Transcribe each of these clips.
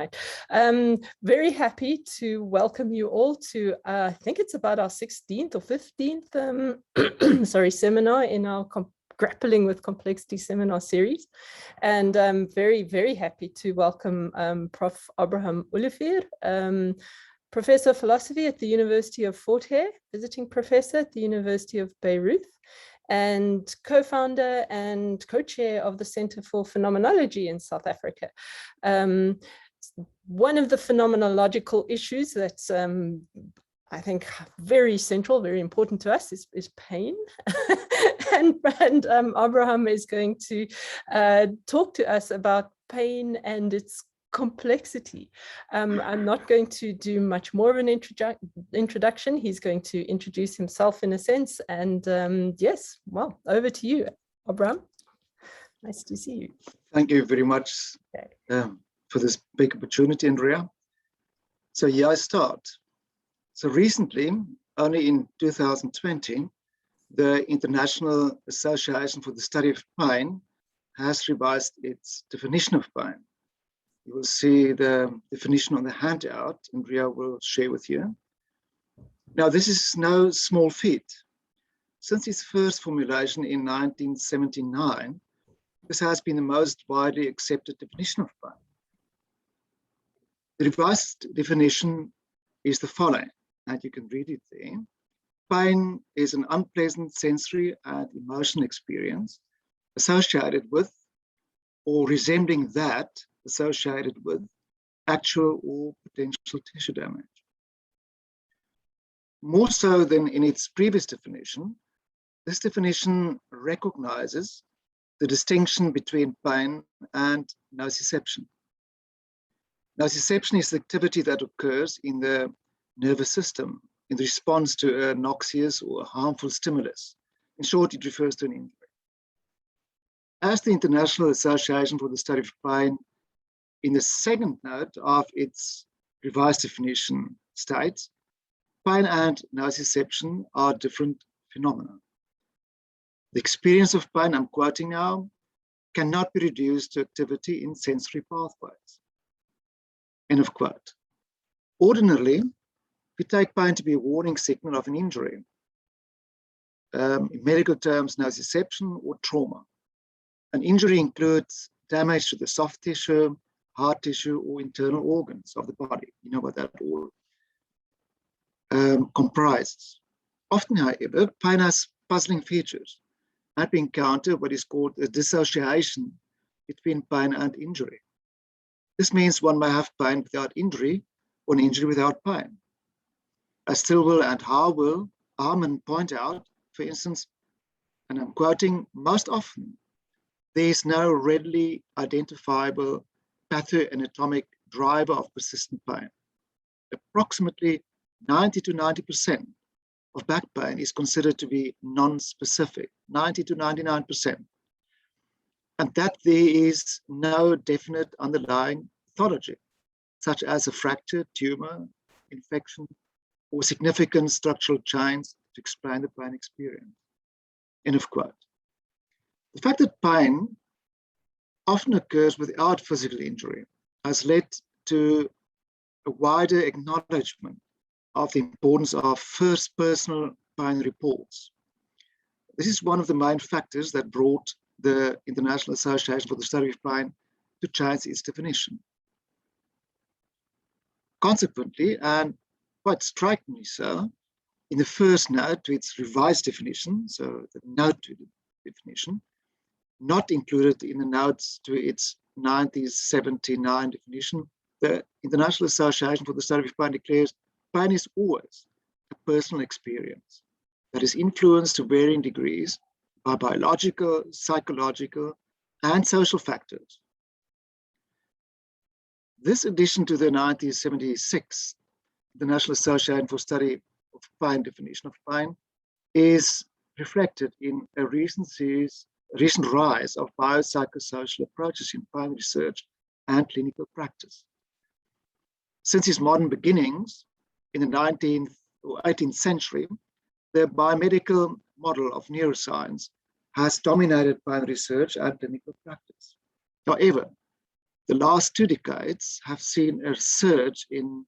tonight. Very happy to welcome you all to, I think it's about our 16th or 15th, sorry, seminar in our Grappling with Complexity seminar series. And I'm very, very happy to welcome Prof. Abraham Olivier, Professor of Philosophy at the University of Fort Hare, visiting professor at the University of Beirut, and co-founder and co-chair of the Center for Phenomenology in South Africa. One of the phenomenological issues that's I think very central, very important to us is pain. and Abraham is going to talk to us about pain and its complexity. I'm not going to do much more of an introduction. He's going to introduce himself in a sense. And yes, well, over to you, Abraham. Nice to see you. Thank you very much for this big opportunity, Andrea. So here I start. So recently, only in 2020, the International Association for the Study of Pain has revised its definition of pain. You will see the definition on the handout, Andrea will share with you. Now, this is no small feat. Since its first formulation in 1979, this has been the most widely accepted definition of pain. The revised definition is the following, and you can read it there. Pain is an unpleasant sensory and emotional experience associated with or resembling that associated with actual or potential tissue damage. More so than in its previous definition, this definition recognizes the distinction between pain and nociception. Nociception is the activity that occurs in the nervous system in response to a noxious or harmful stimulus. In short, it refers to an injury. As the International Association for the Study of Pain, in the second note of its revised definition states, pain and nociception are different phenomena. The experience of pain, I'm quoting now, cannot be reduced to activity in sensory pathways. End of quote. Ordinarily, we take pain to be a warning signal of an injury. In medical terms, nociception or trauma. An injury includes damage to the soft tissue, hard tissue, or internal organs of the body. You know what that all comprises. Often, however, pain has puzzling features, and we encounter what is called a dissociation between pain and injury. This means one may have pain without injury or an injury without pain. As Stilwell and Harman point out, for instance, and I'm quoting, most often, there is no readily identifiable pathoanatomic driver of persistent pain. Approximately 90 to 90% of back pain is considered to be non-specific, 90 to 99%. And that there is no definite underlying pathology, such as a fracture, tumor, infection, or significant structural change to explain the pain experience. End of quote. The fact that pain often occurs without physical injury has led to a wider acknowledgement of the importance of first personal pain reports. This is one of the main factors that brought the International Association for the Study of Pain to change its definition. Consequently, and quite strikingly so, in the first note to its revised definition, so the note to the definition, not included in the notes to its 1979 definition, the International Association for the Study of Pain declares pain is always a personal experience that is influenced to varying degrees by biological, psychological, and social factors. This addition to the 1976 International Association for Study of Pain definition of pain is reflected in a recent rise of biopsychosocial approaches in pain research and clinical practice. Since its modern beginnings in the 19th or 18th century, the biomedical model of neuroscience has dominated pain research and clinical practice. However, The last 2 decades have seen a surge in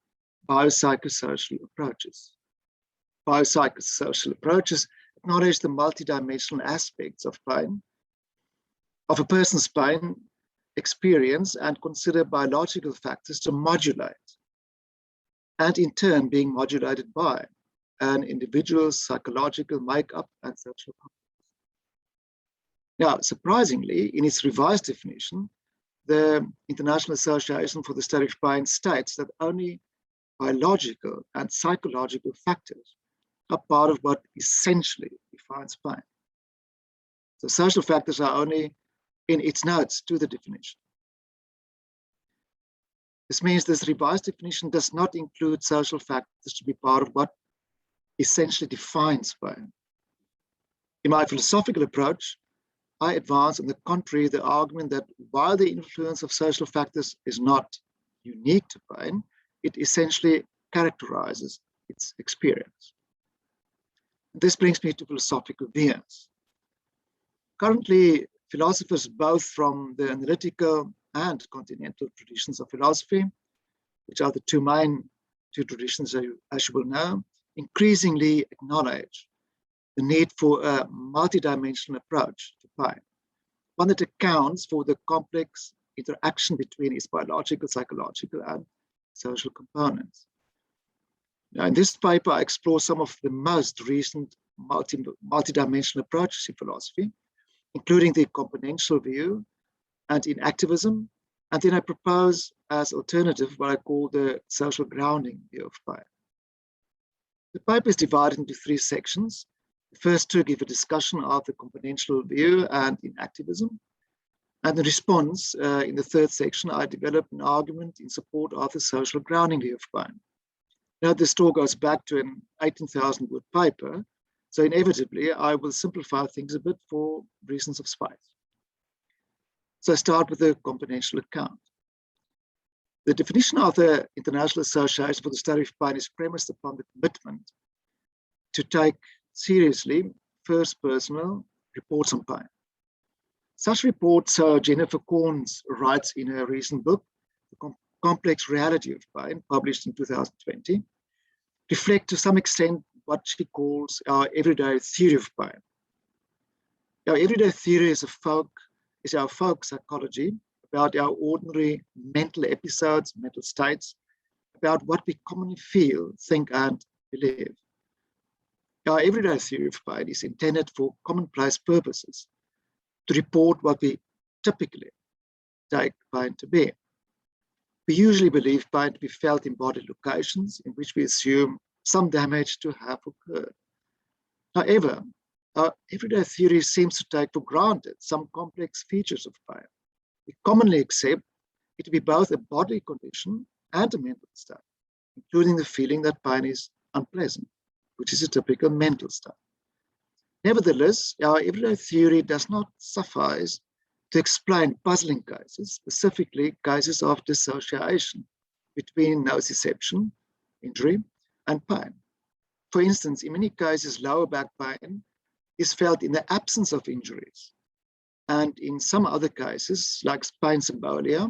biopsychosocial approaches. Biopsychosocial approaches acknowledge the multidimensional aspects of pain, of a person's pain experience, and consider biological factors to modulate, and in turn being modulated by an individual's psychological makeup and social context. Now, surprisingly, in its revised definition, the International Association for the Study of Pain states that only biological and psychological factors are part of what essentially defines pain. So social factors are only in its notes to the definition. This means this revised definition does not include social factors to be part of what essentially defines pain. In my philosophical approach, I advance, on the contrary, the argument that while the influence of social factors is not unique to pain, it essentially characterizes its experience. This brings me to philosophical views. Currently, philosophers both from the analytical and continental traditions of philosophy, which are the two traditions, as you will know, increasingly acknowledge the need for a multidimensional approach to pain, one that accounts for the complex interaction between its biological, psychological, and social components. Now, in this paper, I explore some of the most recent multidimensional approaches in philosophy, including the componential view and in activism, and then I propose as alternative what I call the social grounding view of pain. The paper is divided into 3 sections. The first 2 give a discussion of the componential view and in activism. And in response, in the 3rd section, I develop an argument in support of the social grounding view of pain. Now, this talk goes back to an 18,000-word paper, so inevitably, I will simplify things a bit for reasons of space. So I start with the componential account. The definition of the International Association for the Study of Pain is premised upon the commitment to take seriously first personal reports on pain. Such reports, Jennifer Korns writes in her recent book, The Complex Reality of Pain, published in 2020, reflect to some extent what she calls our everyday theory of pain. Our everyday theory is our folk psychology about our ordinary mental episodes, mental states, about what we commonly feel, think, and believe. Our everyday theory of pain is intended for commonplace purposes, to report what we typically take pain to be. We usually believe pain to be felt in body locations in which we assume some damage to have occurred. However, our everyday theory seems to take for granted some complex features of pain. We commonly accept it to be both a bodily condition and a mental state, including the feeling that pain is unpleasant, which is a typical mental state. Nevertheless, our everyday theory does not suffice to explain puzzling cases, specifically cases of dissociation between nociception, injury, and pain. For instance, in many cases, lower back pain is felt in the absence of injuries. And in some other cases, like pain symbolia,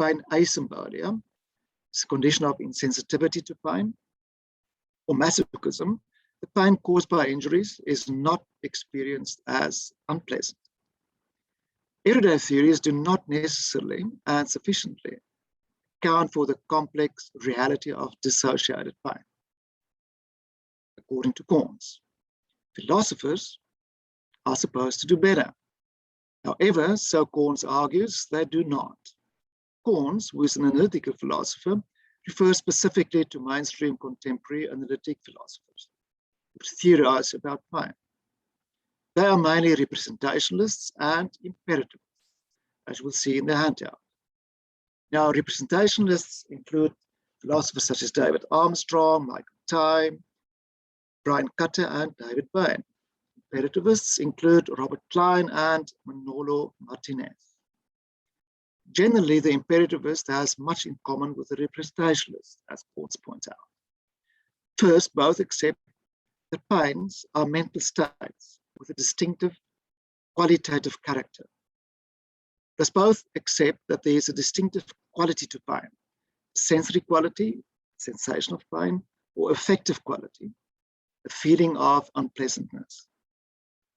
pain asymbolia, it's a condition of insensitivity to pain, or masochism, the pain caused by injuries is not experienced as unpleasant. Everyday theories do not necessarily and sufficiently account for the complex reality of dissociated pain. According to Korns, philosophers are supposed to do better. However, so Korns argues, they do not. Korns, who is an analytical philosopher, refers specifically to mainstream contemporary analytic philosophers who theorize about pain. They are mainly representationalists and imperativists, as we'll see in the handout. Now, representationalists include philosophers such as David Armstrong, Michael Tye, Brian Cutter, and David Bain. Imperativists include Robert Klein and Manolo Martinez. Generally, the imperativist has much in common with the representationalist, as Korns points out. First, both accept that pains are mental states with a distinctive qualitative character. thus both accept that there is a distinctive quality to pain, sensory quality, sensation of pain, or affective quality, a feeling of unpleasantness.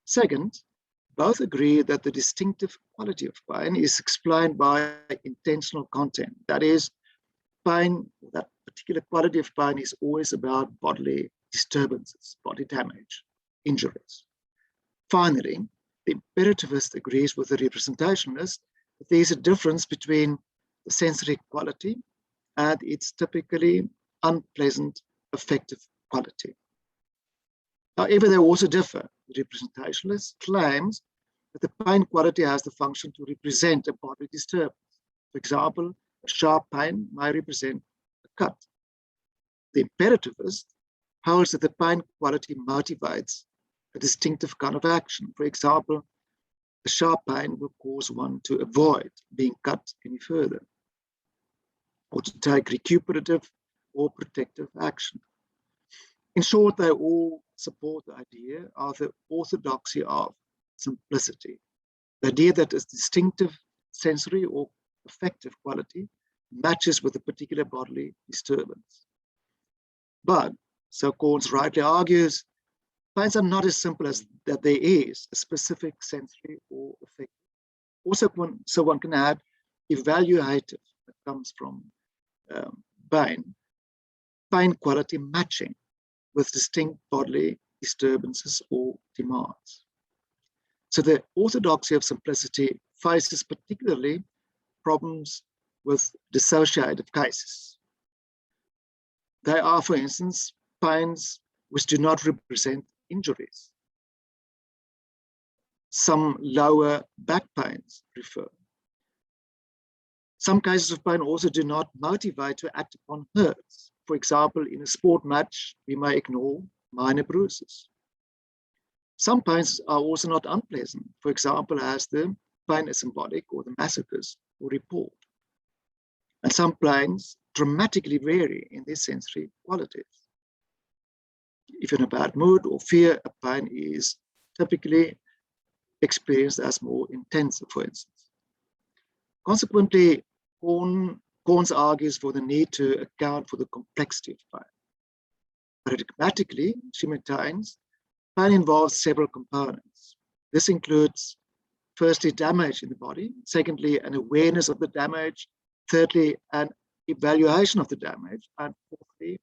Second, both agree that the distinctive quality of pain is explained by intentional content. That is, pain, that particular quality of pain is always about bodily disturbances, body damage, injuries. Finally, the imperativist agrees with the representationalist that there is a difference between the sensory quality and its typically unpleasant affective quality. However, they also differ. The representationalist claims that the pain quality has the function to represent a bodily disturbance. For example, a sharp pain may represent a cut. The imperativist holds that the pain quality motivates a distinctive kind of action. For example, a sharp pain will cause one to avoid being cut any further, or to take recuperative or protective action. In short, they all support the idea of the orthodoxy of simplicity, the idea that a distinctive sensory or affective quality matches with a particular bodily disturbance. But, so Corns rightly argues, pains are not as simple as that there is a specific sensory or affective. Also, so one can add evaluative that comes from pain quality matching with distinct bodily disturbances or demands. So the orthodoxy of simplicity faces particularly problems with dissociative cases. They are, for instance, pains which do not represent injuries. Some lower back pains refer. Some cases of pain also do not motivate to act upon hurts. For example, in a sport match, we may ignore minor bruises. Some pains are also not unpleasant, for example, as the pain asymbolic or the masochist will report. And some pains dramatically vary in their sensory qualities. If you're in a bad mood or fear, a pain is typically experienced as more intense, for instance. Consequently, Corns argues for the need to account for the complexity of pain. Paradigmatically, she maintains, pain involves several components. This includes, firstly, damage in the body, secondly, an awareness of the damage, thirdly, an evaluation of the damage, and fourthly,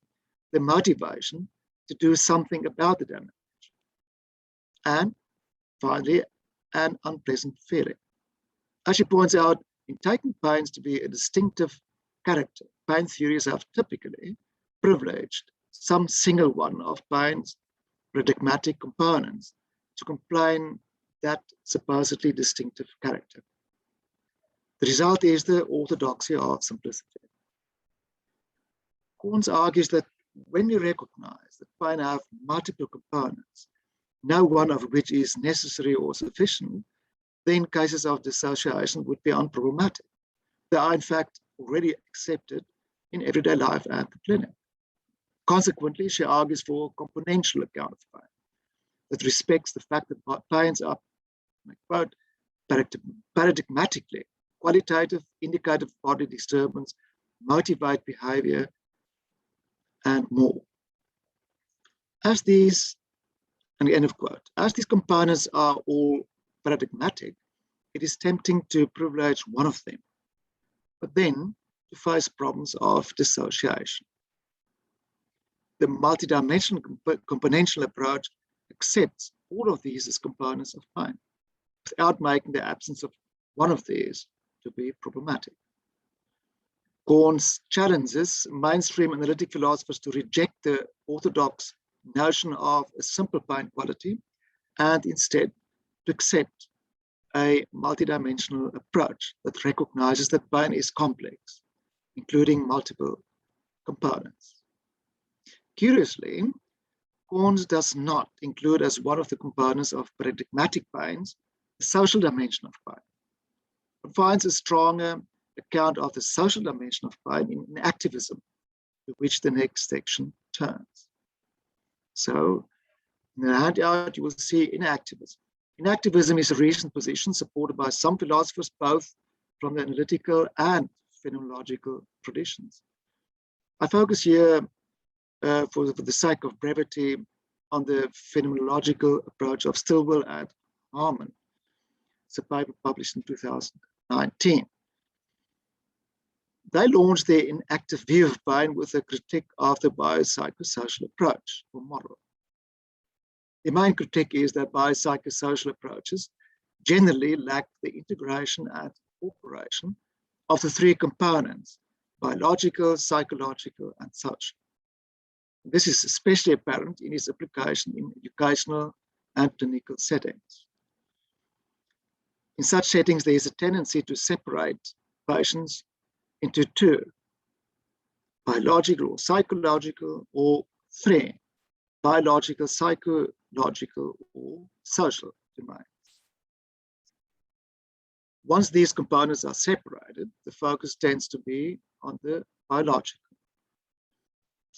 the motivation to do something about the damage. And finally, an unpleasant feeling. As she points out, in taking pains to be a distinctive character, pain theories have typically privileged some single one of pain's paradigmatic components to complain that supposedly distinctive character. The result is the orthodoxy of simplicity. Corns argues that when we recognize that pain have multiple components, no one of which is necessary or sufficient, then cases of dissociation would be unproblematic. They are, in fact, already accepted in everyday life and the clinic. Consequently, she argues for a componential account of pain that respects the fact that pains are, I quote, paradigmatically qualitative, indicative body disturbance, motivate behavior, and more. As these, and end of quote, as these components are all paradigmatic, it is tempting to privilege one of them, but then to face problems of dissociation. The multidimensional componential approach accepts all of these as components of pain, without making the absence of one of these to be problematic. Corns challenges mainstream analytic philosophers to reject the orthodox notion of a simple pain quality and instead to accept a multidimensional approach that recognizes that pain is complex, including multiple components. Curiously, Corns does not include as one of the components of paradigmatic pains the social dimension of pain, but finds a stronger account of the social dimension of pain in activism, to which the next section turns. So, in the handout, you will see inactivism. Inactivism is a recent position supported by some philosophers, both from the analytical and phenomenological traditions. I focus here, for the sake of brevity, on the phenomenological approach of Stilwell and Harmon. It's a paper published in 2019. They launched their inactive view of pain with a critique of the biopsychosocial approach or model. The main critique is that biopsychosocial approaches generally lack the integration and incorporation of the three components: biological, psychological, and social. This is especially apparent in its application in educational and clinical settings. In such settings, there is a tendency to separate patients into two: biological or psychological, or three: biological, psychological, or social domains. Once these components are separated, the focus tends to be on the biological.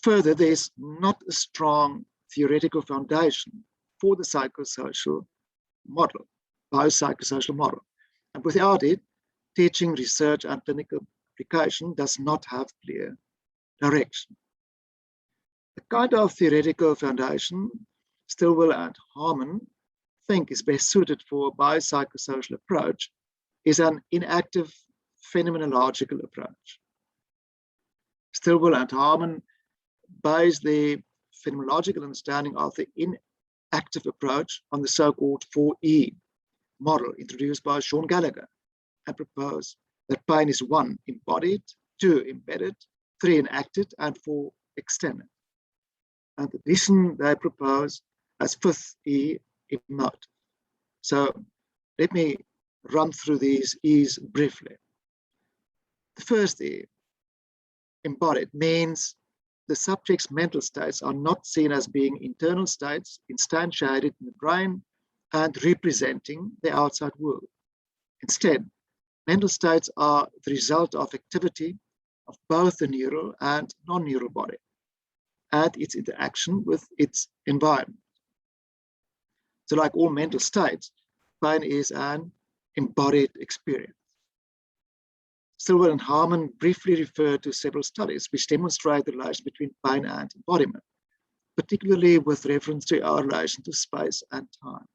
Further, there's not a strong theoretical foundation for the psychosocial model, biopsychosocial model. And without it, teaching, research, and clinical application does not have clear direction. The kind of theoretical foundation Stilwell and Harmon think is best suited for a biopsychosocial approach is an inactive phenomenological approach. Stilwell and Harmon base the phenomenological understanding of the inactive approach on the so-called 4E model introduced by Sean Gallagher, and propose that pain is 1, embodied, 2, embedded, 3, enacted, and 4, extended. And the addition they propose as 5th E, emotive. So let me run through these E's briefly. The first E, embodied, means the subject's mental states are not seen as being internal states instantiated in the brain and representing the outside world. Instead, mental states are the result of activity of both the neural and non-neural body and its interaction with its environment. So like all mental states, pain is an embodied experience. Stilwell and Harmon briefly refer to several studies which demonstrate the relation between pain and embodiment, particularly with reference to our relation to space and time.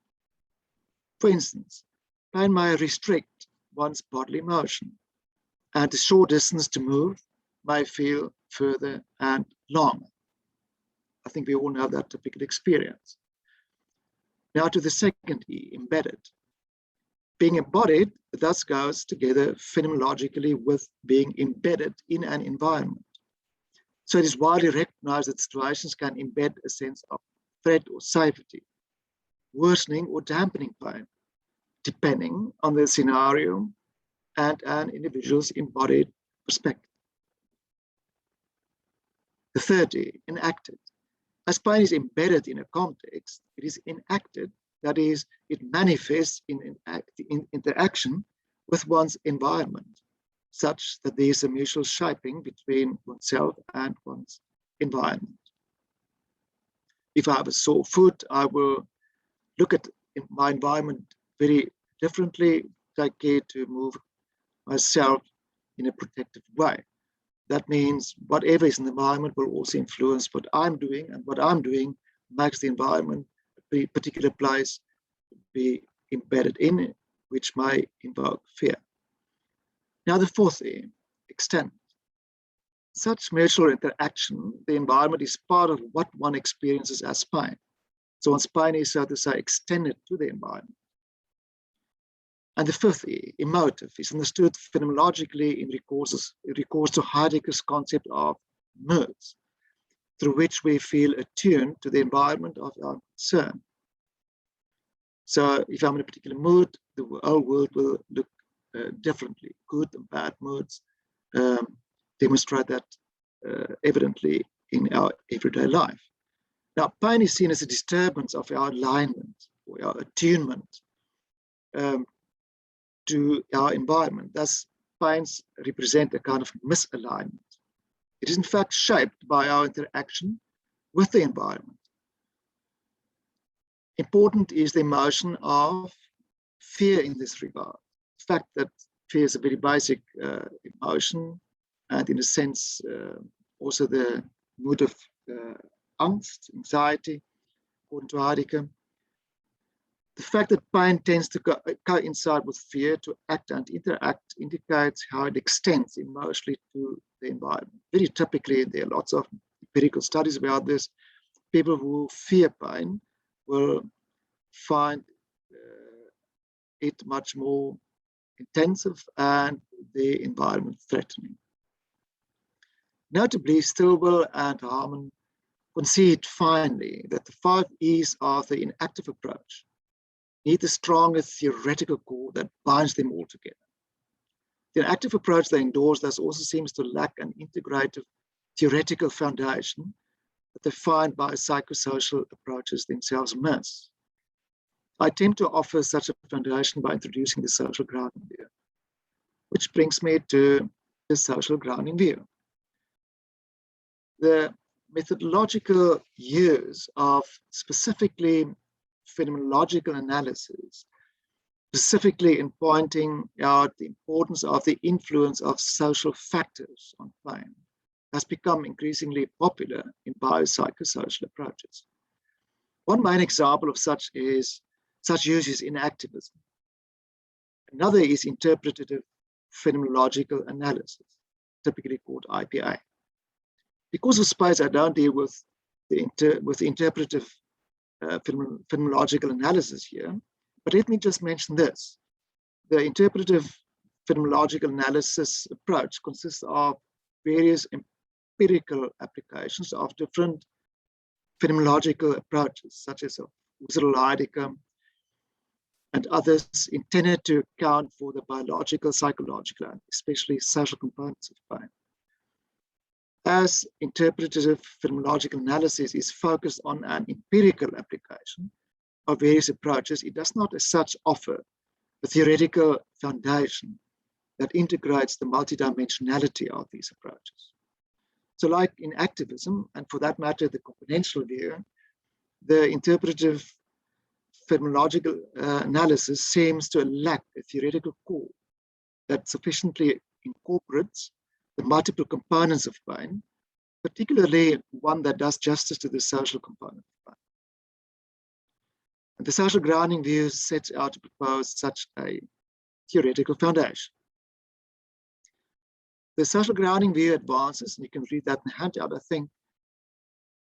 For instance, pain may restrict one's bodily motion, and the short distance to move may feel further and longer. I think we all know that typical experience. Now to the second E, embedded. Being embodied thus goes together phenomenologically with being embedded in an environment. So it is widely recognized that situations can embed a sense of threat or safety, worsening or dampening pain, depending on the scenario and an individual's embodied perspective. The third E, enacted. As pain is embedded in a context, it is enacted. That is, it manifests in interaction with one's environment, such that there is a mutual shaping between oneself and one's environment. If I have a sore foot, I will look at my environment very differently, take care to move myself in a protective way. That means whatever is in the environment will also influence what I'm doing, and what I'm doing makes the environment, a particular place, be embedded in it, which may invoke fear. Now the fourth E, extend. Such mutual interaction, the environment is part of what one experiences as pain. So one's pain is, so to say, extended to the environment. And the fifth E, emotive, is understood phenomenologically in recourse to Heidegger's concept of moods, through which we feel attuned to the environment of our concern. So if I'm in a particular mood, the whole world will look differently. Good and bad moods demonstrate that evidently in our everyday life. Now, pain is seen as a disturbance of our alignment or our attunement to our environment. Thus, pains represent a kind of misalignment. It is in fact shaped by our interaction with the environment. Important is the emotion of fear in this regard. The fact that fear is a very basic emotion, and in a sense, also the mood of angst, anxiety, according to Hare. The fact that pain tends to coincide with fear, to act and interact, indicates how it extends emotionally to the environment. Very typically, there are lots of empirical studies about this. People who fear pain will find it much more intensive and the environment threatening. Notably, Stilwell and Harmon concede finally that the 5 E's of the inactive approach need a stronger theoretical core that binds them all together. The inactive approach they endorse thus also seems to lack an integrative theoretical foundation that they find biopsychosocial approaches themselves miss. I attempt to offer such a foundation by introducing the social grounding view, which brings me to the social grounding view. The methodological use of specifically phenomenological analysis, specifically in pointing out the importance of the influence of social factors on pain, has become increasingly popular in biopsychosocial approaches. One main example of such use is in activism. Another is interpretative phenomenological analysis, typically called IPA. Because of space, I don't deal with the interpretive phenomenological analysis here, but let me just mention this. The interpretive phenomenological analysis approach consists of various empirical applications of different phenomenological approaches, such as Hare and others, intended to account for the biological, psychological, and especially social components of pain. As interpretative phenomenological analysis is focused on an empirical application of various approaches, it does not as such offer a theoretical foundation that integrates the multidimensionality of these approaches. So like in activism, and for that matter, the componential view, the interpretative phenomenological analysis seems to lack a theoretical core that sufficiently incorporates the multiple components of pain, particularly one that does justice to the social component of pain. And the social grounding view sets out to propose such a theoretical foundation. The social grounding view advances, and you can read that in the handout, I think,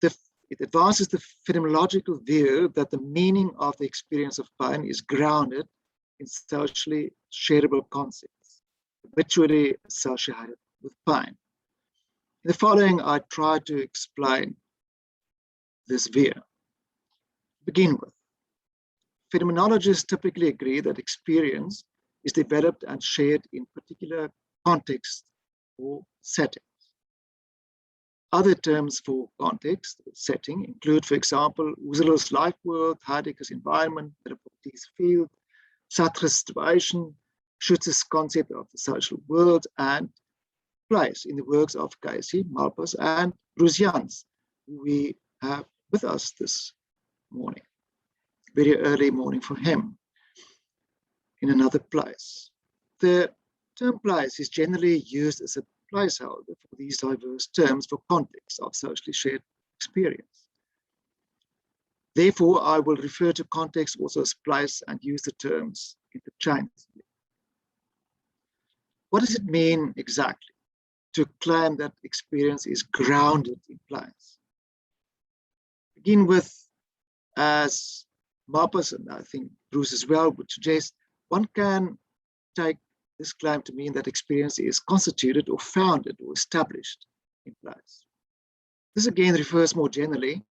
it advances the phenomenological view that the meaning of the experience of pain is grounded in socially shareable concepts, habitually associated with pain. In the following, I try to explain this view. To begin with, phenomenologists typically agree that experience is developed and shared in particular contexts or settings. Other terms for context or setting include, for example, Husserl's life world, Heidegger's environment, Merleau-Ponty's field, Sartre's situation, Schutz's concept of the social world, and place in the works of Casey, Malpas, and Bruce Jans, who we have with us this morning. Very early morning for him in another place. The term place is generally used as a placeholder for these diverse terms for context of socially shared experience. Therefore, I will refer to context also as place and use the terms interchangeably. What does it mean exactly to claim that experience is grounded in place? Begin with, as Malpas and I think Bruce as well would suggest, one can take this claim to mean that experience is constituted or founded or established in place. This again refers more generally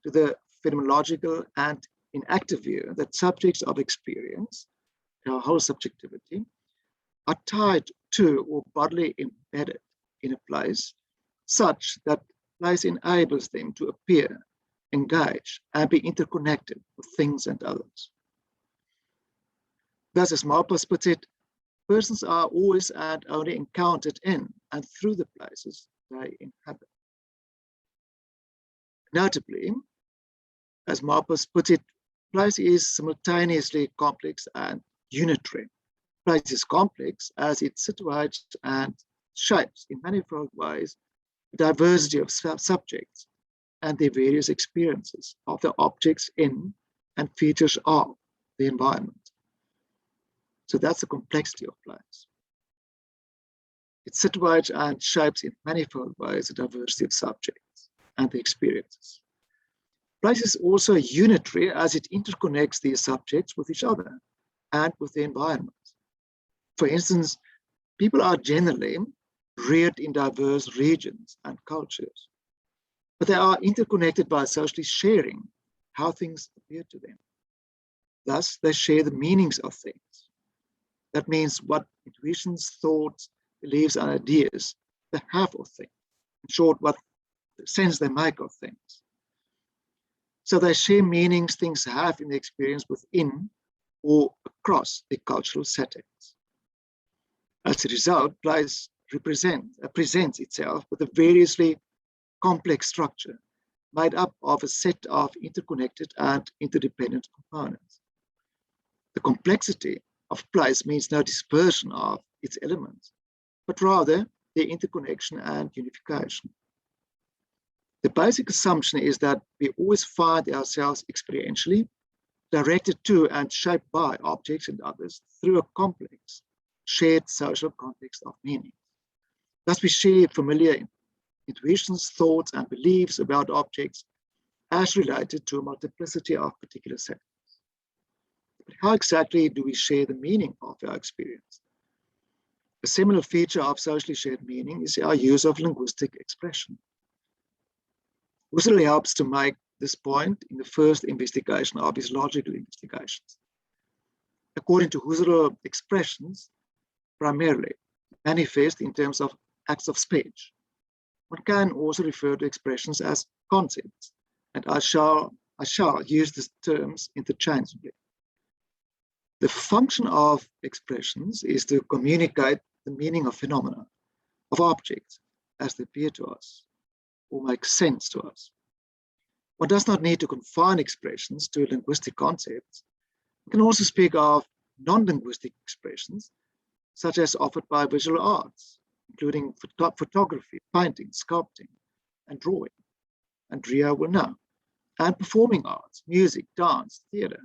to the phenomenological and inactive view that subjects of experience, our whole subjectivity, are tied to or bodily embedded in a place such that place enables them to appear, engage, and be interconnected with things and others. Thus, as Malpas puts it, persons are always and only encountered in and through the places they inhabit. Notably, as Malpas puts it, place is simultaneously complex and unitary. Place is complex as it situates and shapes in manifold ways the diversity of subjects and their various experiences of the objects in and features of the environment. So that's the complexity of place. It situates and shapes in manifold ways the diversity of subjects and the experiences. Place is also unitary as it interconnects these subjects with each other and with the environment. For instance, people are generally reared in diverse regions and cultures, but they are interconnected by socially sharing how things appear to them. Thus, they share the meanings of things. That means what intuitions, thoughts, beliefs, and ideas they have of things. In short, what sense they make of things. So they share meanings things have in the experience within or across the cultural settings. As a result, place presents itself with a variously complex structure made up of a set of interconnected and interdependent components. The complexity of place means no dispersion of its elements, but rather their interconnection and unification. The basic assumption is that we always find ourselves experientially directed to and shaped by objects and others through a complex, shared social context of meaning. Thus, we share familiar intuitions, thoughts, and beliefs about objects as related to a multiplicity of particular settings. But how exactly do we share the meaning of our experience? A similar feature of socially shared meaning is our use of linguistic expression. Husserl helps to make this point in the first investigation of his logical investigations. According to Husserl, expressions primarily manifest in terms of acts of speech. One can also refer to expressions as concepts, and I shall use these terms interchangeably. The function of expressions is to communicate the meaning of phenomena, of objects as they appear to us or make sense to us. One does not need to confine expressions to linguistic concepts. We can also speak of non-linguistic expressions, such as offered by visual arts, including photography, painting, sculpting, and drawing, and Ria will know, and performing arts, music, dance, theatre.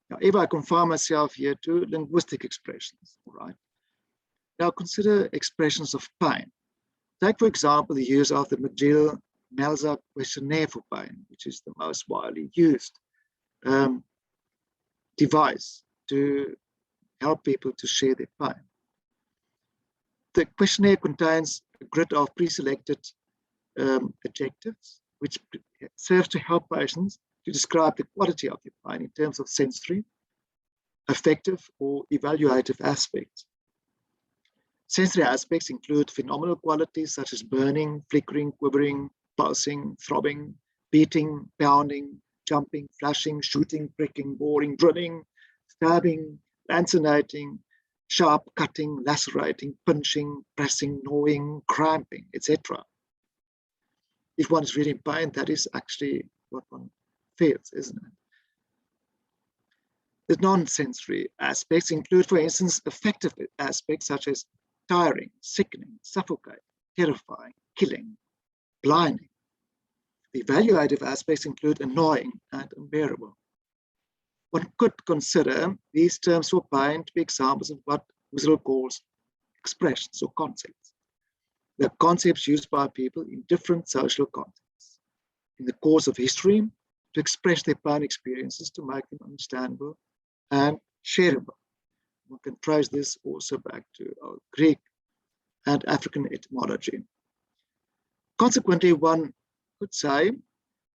However, I confine myself here to linguistic expressions, all right? Now consider expressions of pain. Take, for example, the use of the McGill-Melzer questionnaire for pain, which is the most widely used device to help people to share their pain. The questionnaire contains a grid of pre-selected adjectives, which serves to help patients to describe the quality of their pain in terms of sensory, affective, or evaluative aspects. Sensory aspects include phenomenal qualities such as burning, flickering, quivering, pulsing, throbbing, beating, pounding, jumping, flashing, shooting, pricking, boring, drilling, stabbing, lancinating, sharp, cutting, lacerating, pinching, pressing, gnawing, cramping, etc. If one is really in pain, that is actually what one feels, isn't it? The non-sensory aspects include, for instance, affective aspects such as tiring, sickening, suffocating, terrifying, killing, blinding. The evaluative aspects include annoying and unbearable. One could consider these terms for pain to be examples of what Husserl calls expressions or concepts. They're concepts used by people in different social contexts in the course of history to express their pain experiences to make them understandable and shareable. One can trace this also back to Greek and African etymology. Consequently, one could say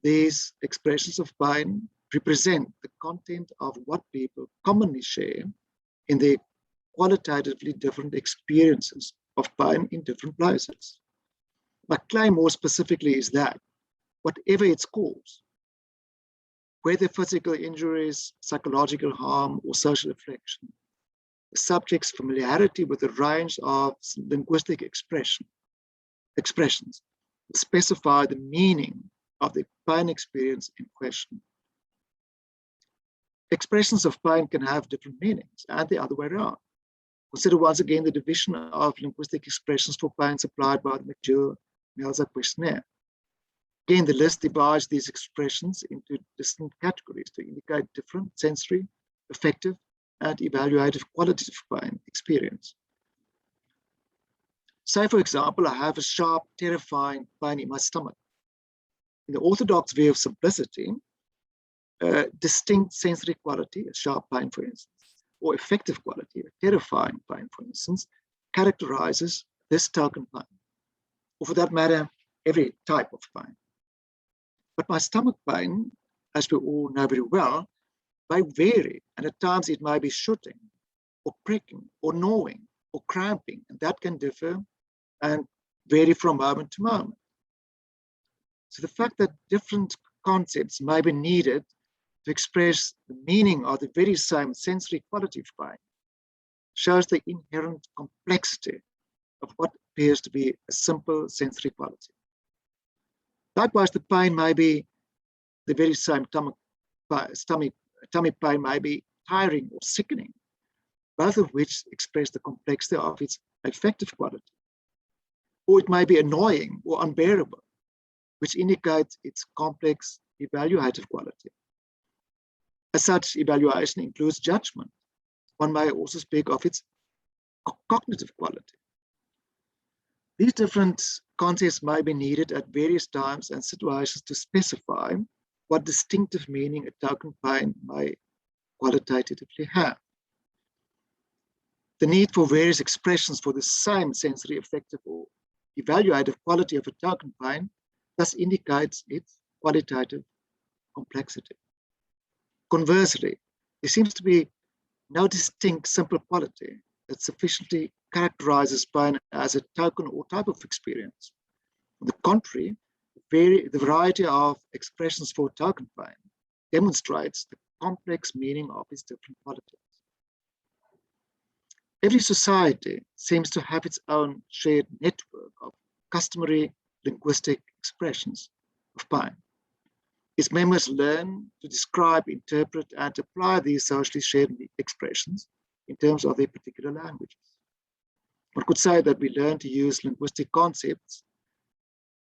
these expressions of pain represent the content of what people commonly share in their qualitatively different experiences of pain in different places. My claim more specifically is that whatever its cause, whether physical injuries, psychological harm, or social affliction, the subject's familiarity with a range of linguistic expressions specify the meaning of the pain experience in question. Expressions of pain can have different meanings and the other way around. Consider once again the division of linguistic expressions for pain supplied by the McGill-Melzer questionnaire. Again, the list divides these expressions into distinct categories to indicate different sensory, affective, and evaluative qualities of pain experience. Say, for example, I have a sharp, terrifying pain in my stomach. In the orthodox view of simplicity, distinct sensory quality, a sharp pain, for instance, or effective quality, a terrifying pain, for instance, characterizes this token pain, or for that matter, every type of pain. But my stomach pain, as we all know very well, may vary, and at times it may be shooting, or pricking, or gnawing, or cramping, and that can differ and vary from moment to moment. So the fact that different concepts may be needed to express the meaning of the very same sensory quality of pain shows the inherent complexity of what appears to be a simple sensory quality. Likewise, the pain may be the very same tummy pain may be tiring or sickening, both of which express the complexity of its affective quality. Or it may be annoying or unbearable, which indicates its complex evaluative quality. As such, evaluation includes judgment. One may also speak of its cognitive quality. These different concepts may be needed at various times and situations to specify what distinctive meaning a token pain may qualitatively have. The need for various expressions for the same sensory affective or evaluative quality of a token pain thus indicates its qualitative complexity. Conversely, there seems to be no distinct simple quality that sufficiently characterizes pain as a token or type of experience. On the contrary, the variety of expressions for token pain demonstrates the complex meaning of its different qualities. Every society seems to have its own shared network of customary linguistic expressions of pain. Its members learn to describe, interpret, and apply these socially shared expressions in terms of their particular languages. One could say that we learn to use linguistic concepts,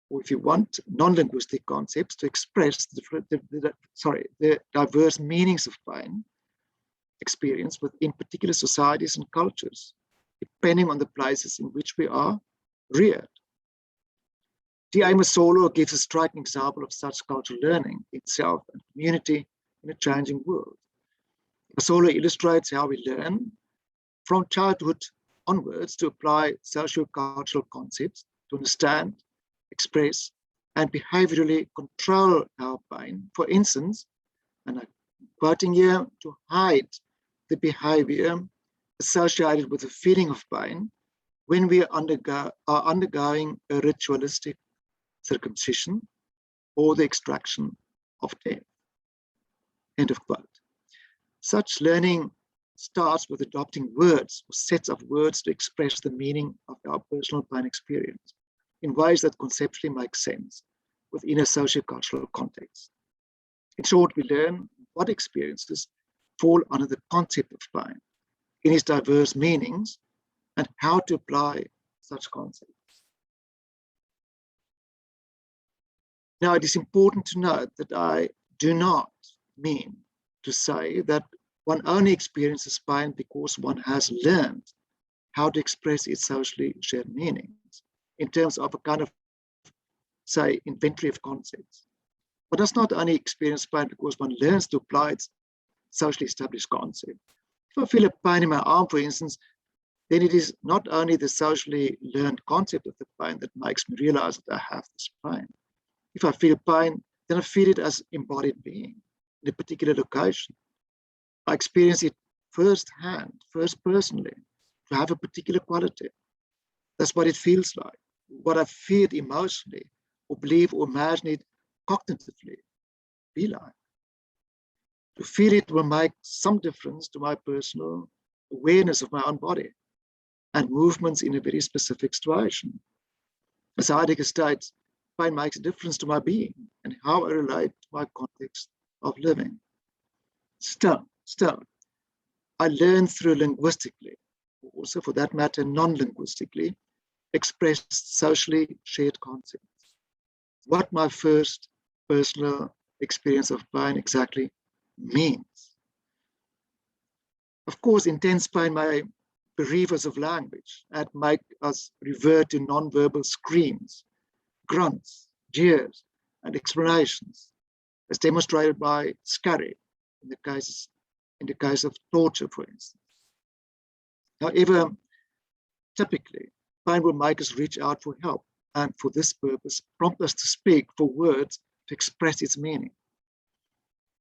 or if you want, non-linguistic concepts, to express the diverse meanings of pain experience within particular societies and cultures, depending on the places in which we are reared. D.A. Masolo gives a striking example of such cultural learning itself and community in a changing world. Masolo illustrates how we learn from childhood onwards to apply socio-cultural concepts to understand, express, and behaviorally control our pain. For instance, and I'm quoting here, to hide the behavior associated with the feeling of pain when we are undergoing a ritualistic circumcision or the extraction of death. End of quote. Such learning starts with adopting words or sets of words to express the meaning of our personal pain experience in ways that conceptually make sense within a sociocultural context. In short, we learn what experiences fall under the concept of pain in its diverse meanings and how to apply such concepts. Now, it is important to note that I do not mean to say that one only experiences pain because one has learned how to express its socially shared meanings in terms of a kind of, say, inventory of concepts. One does not only experience pain because one learns to apply its socially established concept. If I feel a pain in my arm, for instance, then it is not only the socially learned concept of the pain that makes me realize that I have this pain. If I feel pain, then I feel it as embodied being in a particular location. I experience it firsthand, first personally, to have a particular quality. That's what it feels like. What I feel emotionally, or believe or imagine it cognitively be like. To feel it will make some difference to my personal awareness of my own body and movements in a very specific situation. As Heidegger states, pain makes a difference to my being and how I relate to my context of living. Still, I learn through linguistically, or also for that matter, non-linguistically, expressed socially shared concepts. What my first personal experience of pain exactly means. Of course, intense pain may bereave us of language and make us revert to non-verbal screams, grunts, jeers, and explanations, as demonstrated by scurry in the case of torture, for instance. However, typically, pain will make us reach out for help, and for this purpose, prompt us to speak for words to express its meaning.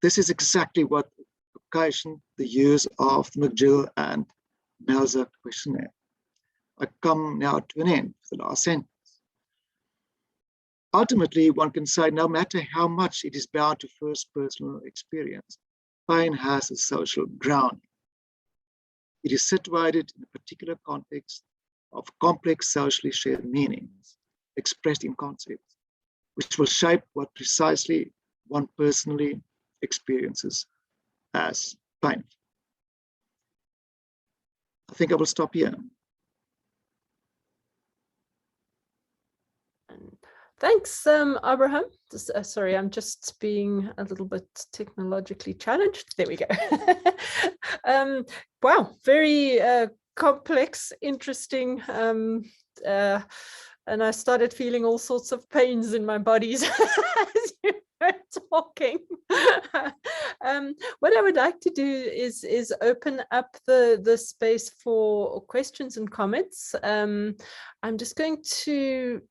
This is exactly what occasioned the use of the McGill and Melzer questionnaire. I come now to an end for the last sentence. Ultimately, one can say no matter how much it is bound to first personal experience, pain has a social ground. It is situated in a particular context of complex socially shared meanings expressed in concepts, which will shape what precisely one personally experiences as pain. I think I will stop here. Thanks, Abraham. Sorry, I'm just being a little bit technologically challenged. There we go. Wow, very complex, interesting. And I started feeling all sorts of pains in my bodies as you were talking. What I would like to do is open up the space for questions and comments. I'm just going to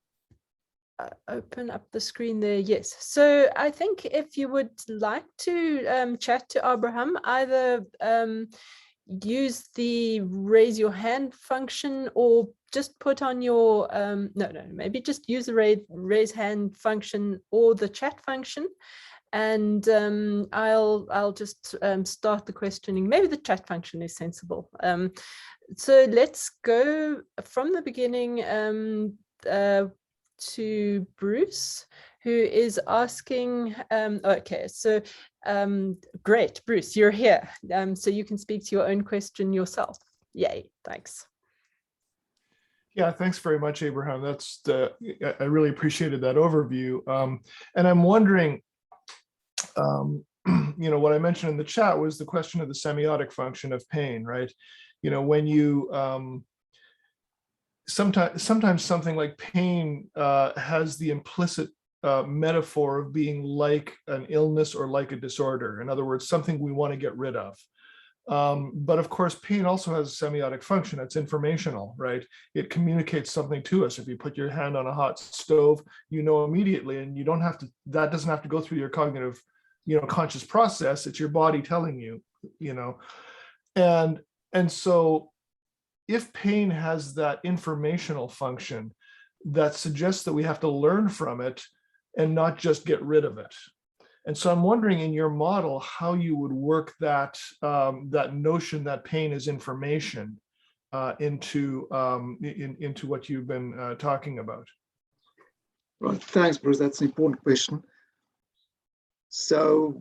open up the screen there. Yes. So I think if you would like to chat to Abraham, either use the raise your hand function or just put on your maybe just use the raise hand function or the chat function, and I'll just start the questioning. Maybe the chat function is sensible. So let's go from the beginning to Bruce, who is asking, okay, so great, Bruce, you're here. So you can speak to your own question yourself. Yay, thanks. Yeah, thanks very much, Abraham. I really appreciated that overview. And I'm wondering, what I mentioned in the chat was the question of the semiotic function of pain, right? When you, sometimes something like pain has the implicit metaphor of being like an illness or like a disorder. In other words, something we want to get rid of. But of course, pain also has a semiotic function. It's informational, right? It communicates something to us. If you put your hand on a hot stove, you know immediately, and you don't have to, that doesn't have to go through your cognitive, conscious process. It's your body telling you, and so if pain has that informational function, that suggests that we have to learn from it and not just get rid of it. And so I'm wondering in your model how you would work that that notion that pain is information into what you've been talking about. Right, thanks, Bruce. That's an important question. So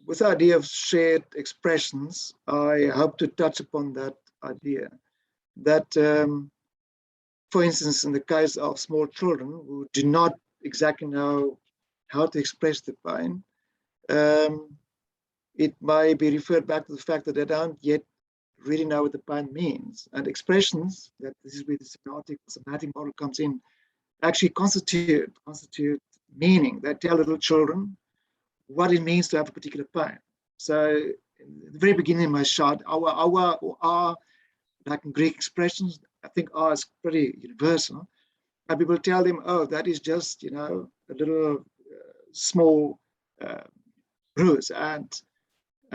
with the idea of shared expressions, I hope to touch upon that idea. That, for instance, in the case of small children who do not exactly know how to express the pain, it may be referred back to the fact that they don't yet really know what the pain means. And expressions, that this is where the semiotic model comes in, actually constitute meaning. They tell little children what it means to have a particular pain. So in the very beginning of my shot, our like in Greek expressions, I think R is pretty universal. And people tell them, oh, that is just, a little small bruise, and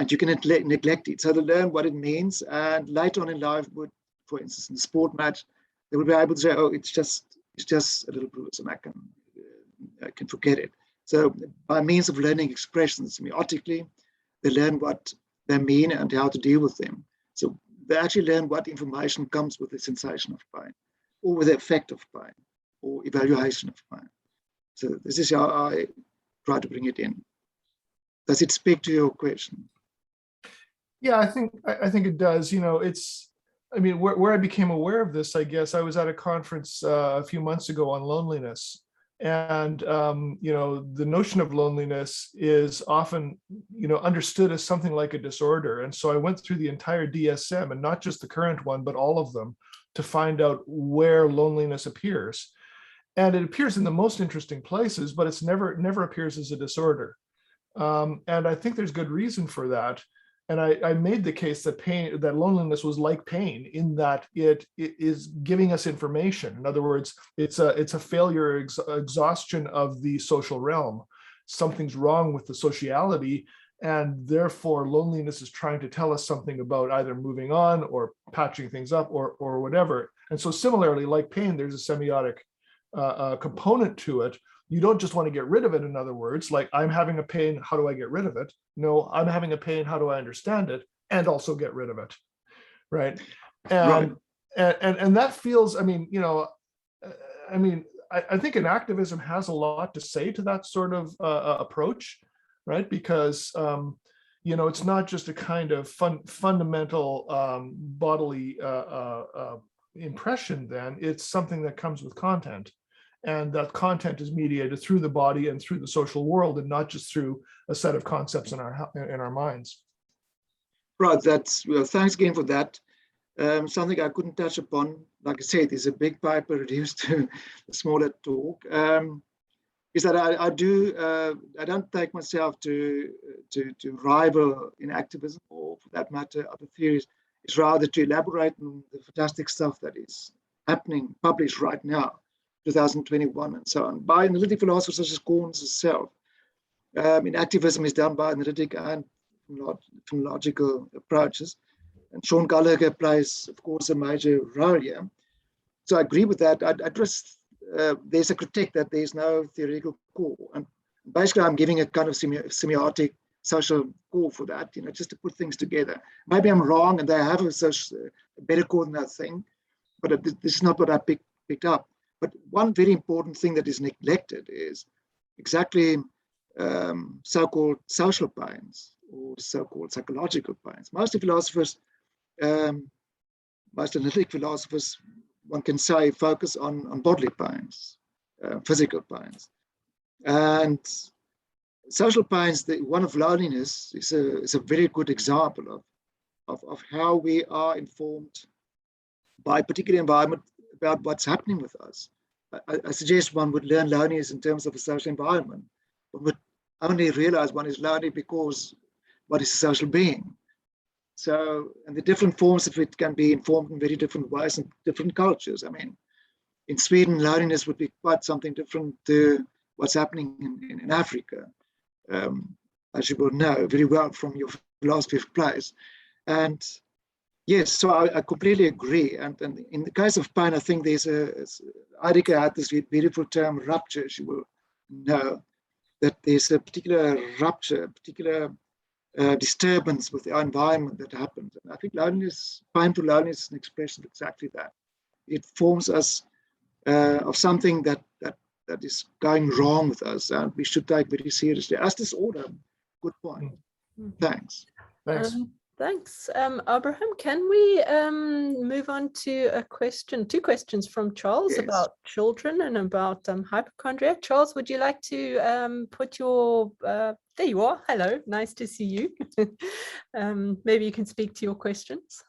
you can neglect it. So they learn what it means, and later on in life, for instance, in the sport match, they will be able to say, oh, it's just a little bruise, and I can forget it. So by means of learning expressions semiotically, they learn what they mean and how to deal with them. So they actually learn what information comes with the sensation of pain, or with the effect of pain, or evaluation of pain. So this is how I try to bring it in. Does it speak to your question? Yeah, I think it does. I mean, where I became aware of this, I guess, I was at a conference a few months ago on loneliness. And, you know, the notion of loneliness is often, you know, understood as something like a disorder. And so I went through the entire DSM, and not just the current one, but all of them, to find out where loneliness appears. And it appears in the most interesting places, but it's never appears as a disorder. And I think there's good reason for that. And I made the case that that loneliness was like pain, in that it is giving us information. In other words, it's a failure, exhaustion of the social realm. Something's wrong with the sociality, and therefore loneliness is trying to tell us something about either moving on or patching things up or whatever. And so similarly, like pain, there's a semiotic component to it. You don't just want to get rid of it. In other words, like, I'm having a pain, how do I get rid of it? No, I'm having a pain, how do I understand it and also get rid of it, right? And right. And that feels, I mean, you know, I mean, I think an activism has a lot to say to that sort of approach, right? Because you know, it's not just a kind of fundamental bodily impression. Then it's something that comes with content. And that content is mediated through the body and through the social world, and not just through a set of concepts in our minds. Right, that's, well, thanks again for that. Something I couldn't touch upon, like I said, is a big paper reduced to a smaller talk, is that I don't take myself to rival in activism, or for that matter, other theories. It's rather to elaborate on the fantastic stuff that is happening, published right now, 2021 and so on, by analytic philosophers such as Corns itself. In activism is done by analytic and phenological approaches. And Sean Gallagher plays, of course, a major role here. So I agree with that. There's a critique that there's no theoretical core. And basically, I'm giving a kind of semiotic social core for that, you know, just to put things together. Maybe I'm wrong and they have a better core than that thing, but this is not what I picked up. But one very important thing that is neglected is exactly so-called social pains, or so-called psychological pains. Most philosophers, most analytic philosophers, one can say, focus on bodily pains, physical pains. And social pains, one of loneliness, is a very good example of how we are informed by a particular environment about what's happening with us. I suggest one would learn loneliness in terms of a social environment. One would only realize one is lonely because what is a social being. So, and the different forms of it can be informed in very different ways in different cultures. I mean, in Sweden, loneliness would be quite something different to what's happening in Africa, as you will know very well from your philosophy of place. And yes, so I completely agree. And in the case of pain, I think there's Heidegger had this beautiful term, rupture, as you will know, that there's a particular rupture, a particular disturbance with the environment that happens. And I think loneliness, painful loneliness, is an expression of exactly that. It forms us of something that is going wrong with us, and we should take very seriously as disorder. Good point. Thanks. Thanks. Thanks, Abraham. Can we move on to two questions from Charles, yes, about children and about hypochondria? Charles, would you like to put your, there you are, hello, nice to see you. Maybe you can speak to your questions.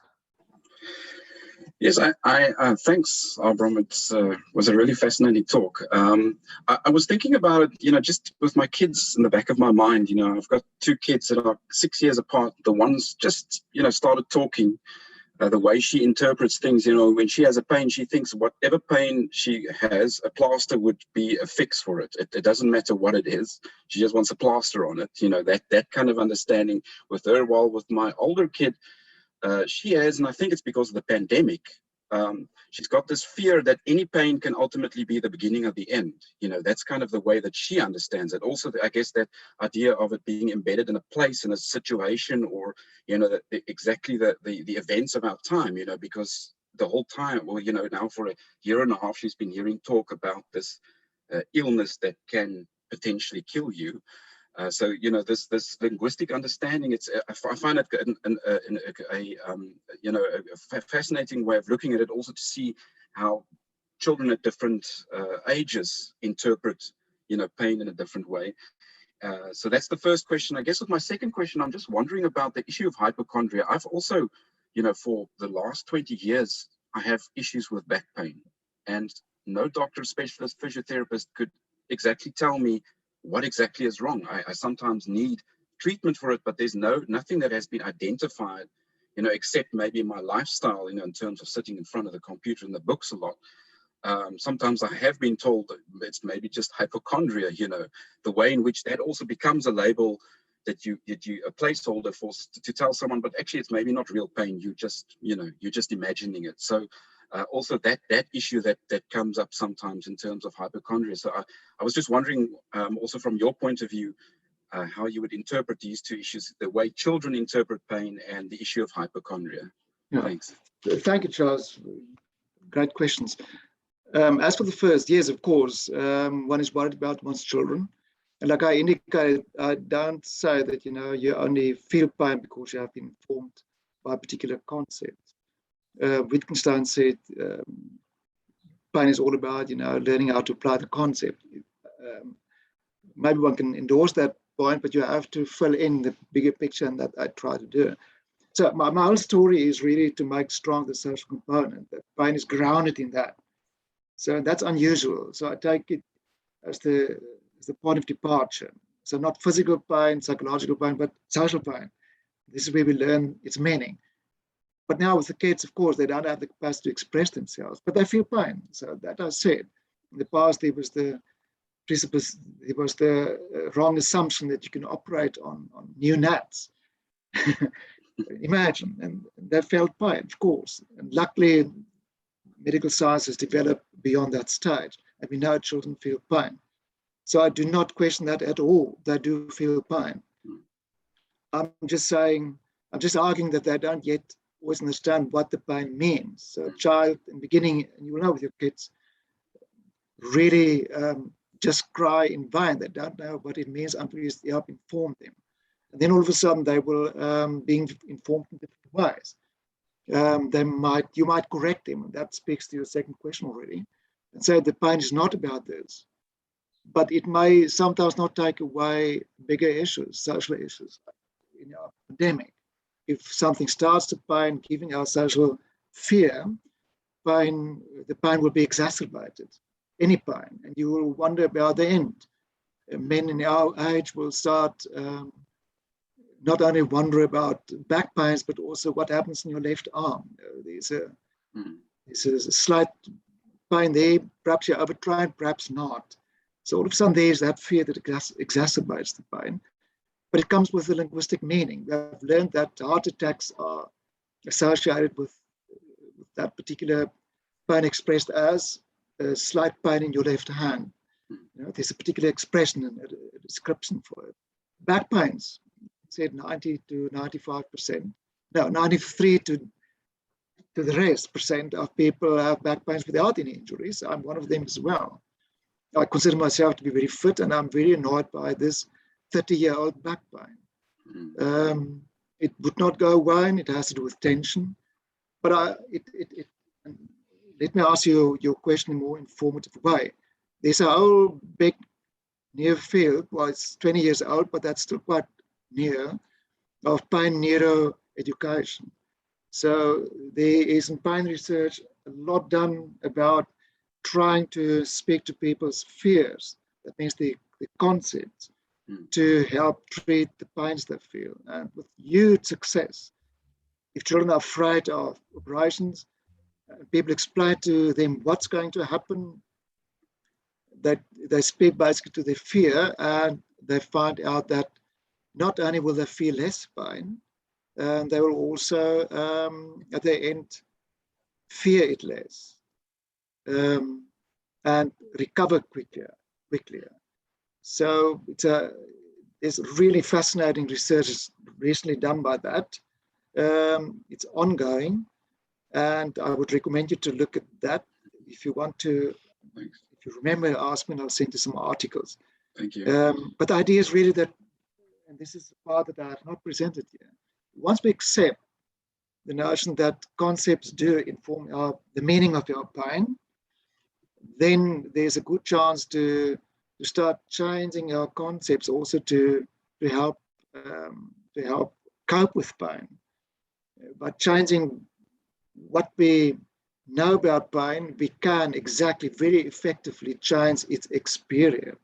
Yes, I thanks, Abraham. It was a really fascinating talk. I was thinking about it, you know, just with my kids in the back of my mind. You know, I've got two kids that are 6 years apart. The one's just, you know, started talking. The way she interprets things, you know, when she has a pain, she thinks whatever pain she has, a plaster would be a fix for it. It doesn't matter what it is. She just wants a plaster on it. You know, that kind of understanding with her. While with my older kid, she has, and I think it's because of the pandemic, she's got this fear that any pain can ultimately be the beginning of the end. You know, that's kind of the way that she understands it. Also, I guess that idea of it being embedded in a place, in a situation, or, you know, exactly the events of our time, you know, because the whole time, well, you know, now for a year and a half, she's been hearing talk about this illness that can potentially kill you. So this linguistic understanding, I find it a fascinating way of looking at it, also to see how children at different ages interpret pain in a different way. So that's the first question. I guess with my second question, I'm just wondering about the issue of hypochondria. I've also, for the last 20 years, I have issues with back pain, and no doctor, specialist, physiotherapist could exactly tell me what exactly is wrong. I sometimes need treatment for it, but there's nothing that has been identified, except maybe my lifestyle, in terms of sitting in front of the computer and the books a lot. Sometimes I have been told that it's maybe just hypochondria, the way in which that also becomes a label that you a placeholder for to tell someone, but actually it's maybe not real pain. You're just imagining it. So also that issue that comes up sometimes in terms of hypochondria. So I was just wondering, also from your point of view, how you would interpret these two issues, the way children interpret pain and the issue of hypochondria. Yeah. Thanks. Thank you, Charles. Great questions. As for the first, yes, of course, one is worried about one's children. And like I indicated, I don't say that, you only feel pain because you have been informed by a particular concept. Wittgenstein said pain is all about, learning how to apply the concept. Maybe one can endorse that point, but you have to fill in the bigger picture, and that I try to do. So my whole story is really to make strong the social component. That pain is grounded in that. So that's unusual. So I take it as the point of departure. So not physical pain, psychological pain, but social pain. This is where we learn its meaning. But now with the kids, of course, they don't have the capacity to express themselves, but they feel pain. So that I said. In the past, there was the wrong assumption that you can operate on new gnats. Imagine, and they felt pain, of course. And luckily, medical science has developed beyond that stage, and we know children feel pain. So I do not question that at all. They do feel pain. I'm just arguing that they don't yet always understand what the pain means. So a child in the beginning, and you will know with your kids, really just cry in vain. They don't know what it means until you help inform them. And then all of a sudden they will being informed in different ways. You might correct them, and that speaks to your second question already, and say the pain is not about this, but it may sometimes not take away bigger issues, social issues, in our pandemic. If something starts to pain, giving our social fear, the pain will be exacerbated, any pain, and you will wonder about the end. Men in our age will start not only wonder about back pains, but also what happens in your left arm. There's a slight pain there, perhaps you're overtrained, perhaps not. So all of a sudden there's that fear that exacerbates the pain, but it comes with a linguistic meaning. We have learned that heart attacks are associated with that particular pain expressed as a slight pain in your left hand. There's a particular expression and a description for it. Back pains, said 90 to 95%. No, 93 to the rest percent of people have back pains without any injuries. I'm one of them as well. I consider myself to be very fit, and I'm very annoyed by this 30-year-old back pain. It would not go away, and it has to do with tension. But let me ask you your question in a more informative way. There's a whole big near field, well, it's 20 years old, but that's still quite near, of pain neuroeducation. So there is in pain research a lot done about trying to speak to people's fears. That means the concepts to help treat the pains they feel, and with huge success. If children are afraid of operations, people explain to them what's going to happen, that they speak basically to their fear, and they find out that not only will they feel less pain, they will also, at the end, fear it less and recover quicker. So there's really fascinating research recently done by that. It's ongoing, and I would recommend you to look at that if you want to. Thanks. If you remember, ask me and I'll send you some articles. Thank you. But the idea is really that this is the part that I have not presented here. Once we accept the notion that concepts do inform the meaning of our pain, then there's a good chance to start changing our concepts also to help cope with pain. By changing what we know about pain, we can very effectively change its experience.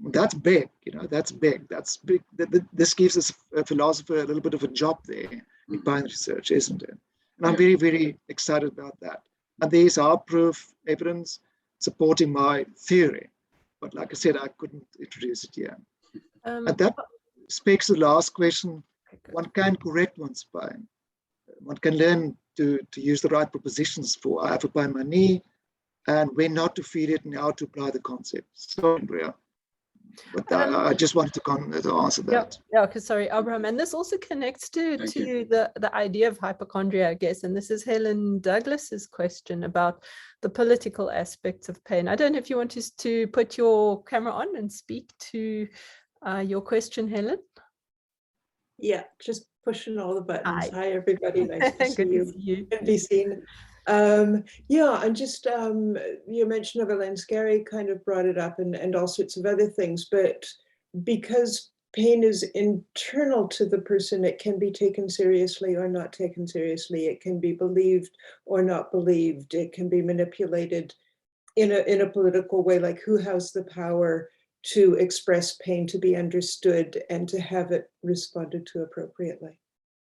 That's big, that's big. This gives us a philosopher a little bit of a job there in pain research, isn't it? And I'm very, very excited about that. And there's our proof, evidence supporting my theory. But like I said, I couldn't introduce it here. And that speaks to the last question. One can correct one's pain. One can learn to use the right prepositions for I have a pain in my knee and when not to feed it and how to apply the concept. So, Andrea. But I just wanted to answer that. Yeah, because sorry, Abraham, and this also connects to the idea of hypochondria, I guess. And this is Helen Douglas's question about the political aspects of pain. I don't know if you want us to put your camera on and speak to your question, Helen. Yeah, just pushing all the buttons. Hi everybody, nice to see you and be seen. Yeah, and just your mention of Elaine Scarry kind of brought it up, and all sorts of other things, but because pain is internal to the person, it can be taken seriously or not taken seriously. It can be believed or not believed. It can be manipulated in a political way, like who has the power to express pain, to be understood, and to have it responded to appropriately,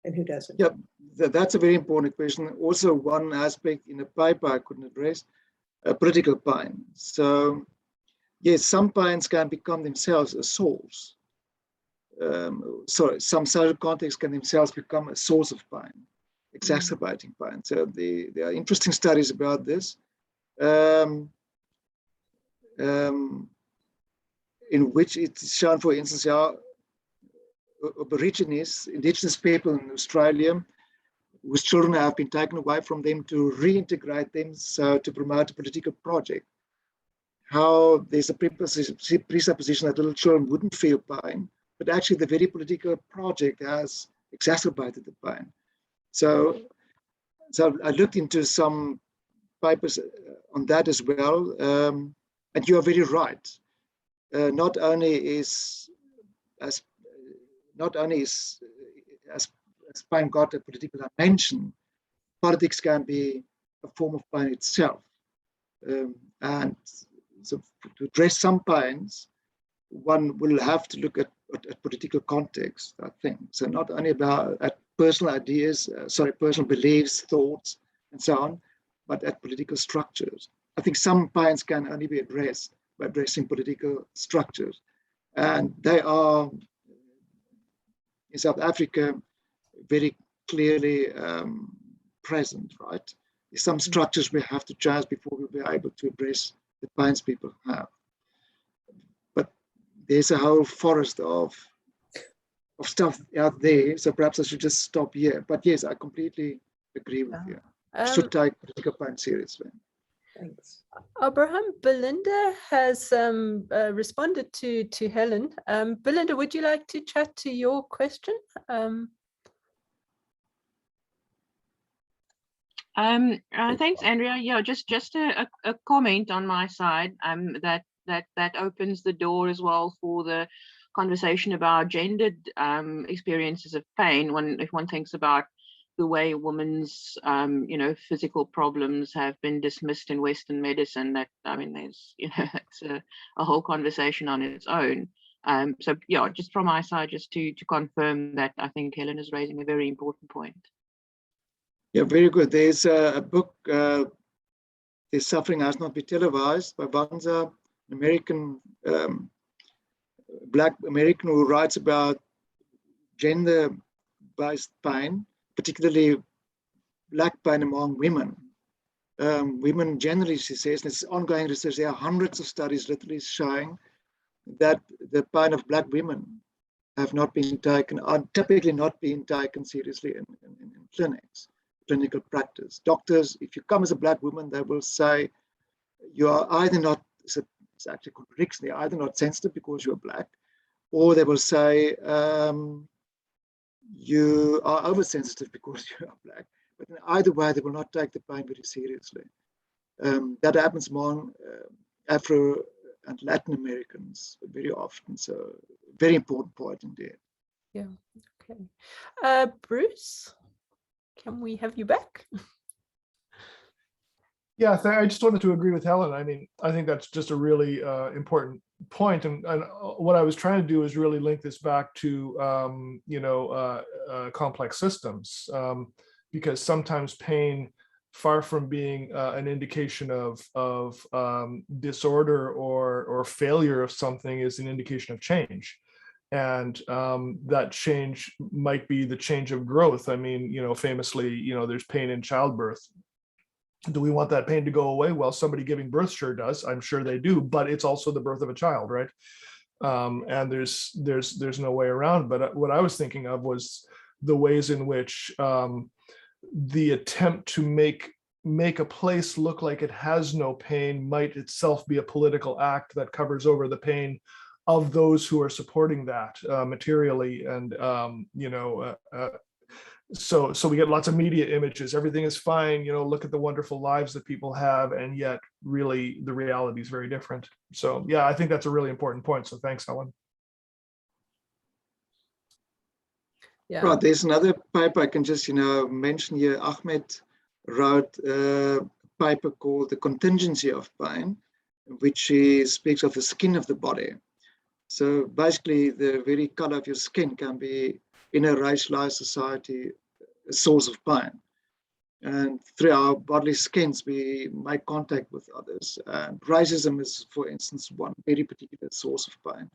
and who doesn't? Yeah, that's a very important question. Also, one aspect in the paper I couldn't address, political pain. So, yes, some pains can become themselves a source. Some social contexts can themselves become a source of pain, exacerbating pain. So there are interesting studies about this. In which it's shown, for instance, how Aborigines, indigenous people in Australia, whose children have been taken away from them, to reintegrate them, so to promote a political project. How there's a presupposition that little children wouldn't feel pain, but actually the very political project has exacerbated the pain. So I looked into some papers on that as well, and you are very right. Not only is pain got a political dimension, politics can be a form of pain itself. And so to address some pains, one will have to look at political context, I think. So not only about at personal ideas, personal beliefs, thoughts, and so on, but at political structures. I think some pains can only be addressed by addressing political structures. And they are, in South Africa, very clearly present, right? There's some structures we have to change before we'll be able to address the pains people have. But there's a whole forest of stuff out there, so perhaps I should just stop here. But yes, I completely agree with you. Should take political pain seriously. Thanks. Abraham, Belinda has responded to Helen. Belinda, would you like to chat to your question? Thanks, Andrea. Yeah, just a comment on my side that opens the door as well for the conversation about gendered experiences of pain. If one thinks about the way women's physical problems have been dismissed in Western medicine, there's it's a whole conversation on its own. So yeah, just from my side, just to confirm that I think Helen is raising a very important point. Yeah, very good. There's a book, "This Suffering Has Not Been Televised" by Banza, an American, Black American, who writes about gender-based pain, particularly Black pain among women. Women generally, she says, and it's ongoing research, there are hundreds of studies literally showing that the pain of Black women have not been taken, are typically not being taken seriously in clinics, clinical practice. Doctors, if you come as a Black woman, they will say you are either not, it's actually contradiction, you're either not sensitive because you're Black, or they will say you are oversensitive because you are black. But in either way, they will not take the pain very seriously. That happens among Afro and Latin Americans very often. So very important point indeed. Yeah. Okay. Bruce, can we have you back? Yeah, I just wanted to agree with Helen. I mean, I think that's just a really important point. And what I was trying to do is really link this back to, complex systems, because sometimes pain, far from being an indication of disorder or failure of something, is an indication of change. And that change might be the change of growth. I mean, famously, there's pain in childbirth. Do we want that pain to go away? Well, somebody giving birth sure does. I'm sure they do, but it's also the birth of a child, right? And there's no way around. But what I was thinking of was the ways in which the attempt to make a place look like it has no pain might itself be a political act that covers over the pain of those who are supporting that materially. And so we get lots of media images. Everything is fine. Look at the wonderful lives that people have, and yet really the reality is very different. So yeah, I think that's a really important point. So thanks, Helen. Yeah. Right. There's another paper I can just mention here. Ahmed wrote a paper called The Contingency of Pain, which he speaks of the skin of the body. So basically, the very color of your skin can be, in a racialized society, a source of pain. And through our bodily skins, we make contact with others. And racism is, for instance, one very particular source of pain.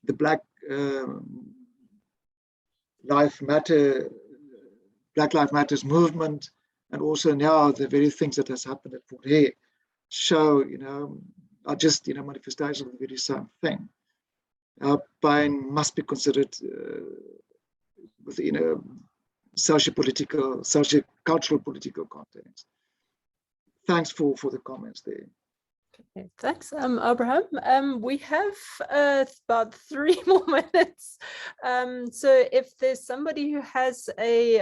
The Black Lives Matters movement, and also now the very things that has happened at Hare show, are just manifestations of the very same thing. Our pain must be considered within a socio-political, socio-cultural political context. Thanks for the comments there. Okay, thanks, Abraham. We have about 3 more minutes. So if there's somebody who has a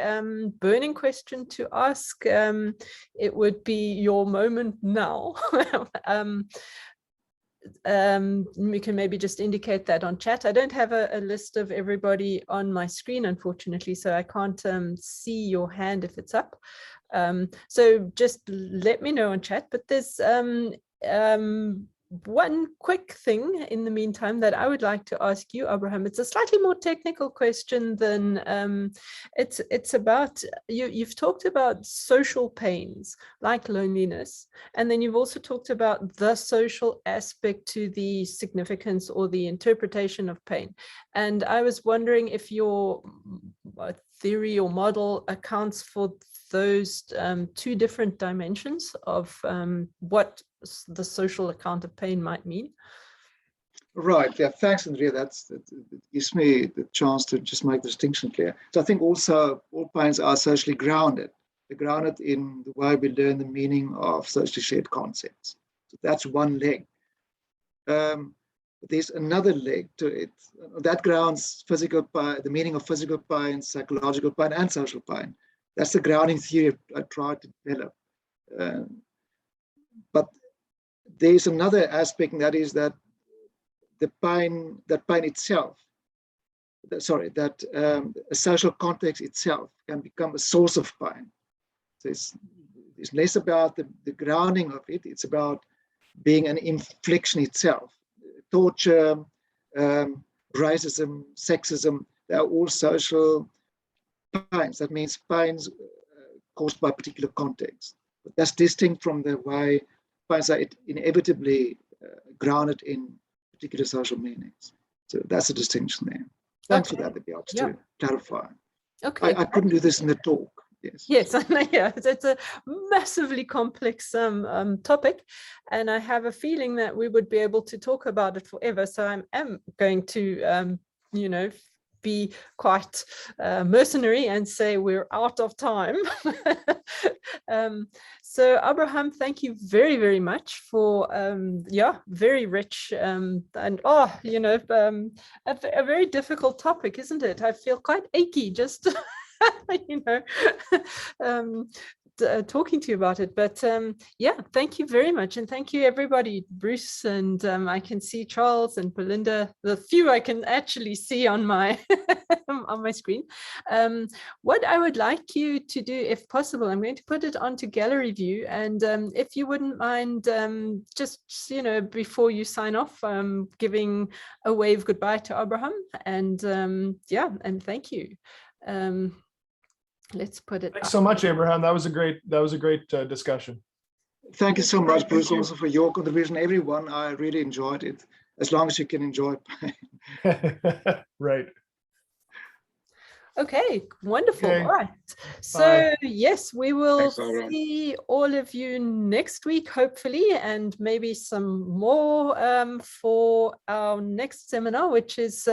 burning question to ask, it would be your moment now. We can maybe just indicate that on chat. I don't have a list of everybody on my screen, unfortunately, so I can't see your hand if it's up. So just let me know on chat. But there's one quick thing in the meantime that I would like to ask you, Abraham. It's a slightly more technical question than it's about, you've talked about social pains like loneliness, and then you've also talked about the social aspect to the significance or the interpretation of pain. And I was wondering if your theory or model accounts for those 2 different dimensions of what the social account of pain might mean. Right. Yeah. Thanks, Andrea. That gives me the chance to just make the distinction clear. So I think also all pains are socially grounded. They're grounded in the way we learn the meaning of socially shared concepts. So that's one leg. There's another leg to it that grounds physical pain, the meaning of physical pain, psychological pain, and social pain. That's the grounding theory I tried to develop. But there's another aspect, and that is that the pain, itself, a social context itself can become a source of pain. So it's less about the grounding of it, it's about being an infliction itself. Torture, racism, sexism, they're all social pains. That means pains caused by a particular context. But that's distinct from the way pains are inevitably grounded in particular social meanings. So that's a distinction there. Thanks for that, Olivier, to clarify. Okay. I couldn't do this in the talk. Yes, yeah, it's a massively complex topic, and I have a feeling that we would be able to talk about it forever. So I am going to, be quite mercenary and say we're out of time. So Abraham, thank you very, very much for very rich and a very difficult topic, isn't it? I feel quite achy just talking to you about it, but thank you very much, and thank you everybody, Bruce, and I can see Charles and Belinda, the few I can actually see on my on my screen. What I would like you to do, if possible, I'm going to put it onto gallery view, and if you wouldn't mind just before you sign off, giving a wave goodbye to Abraham, and and thank you. Let's put it. Thanks so much, Abraham. That was a great discussion. Thank you so much, Bruce, also for your contribution. Everyone, I really enjoyed it, as long as you can enjoy pain. Right. Okay, wonderful. Okay. All right. So Bye. yes, we will Thanks, see all of you next week, hopefully, and maybe some more for our next seminar, which is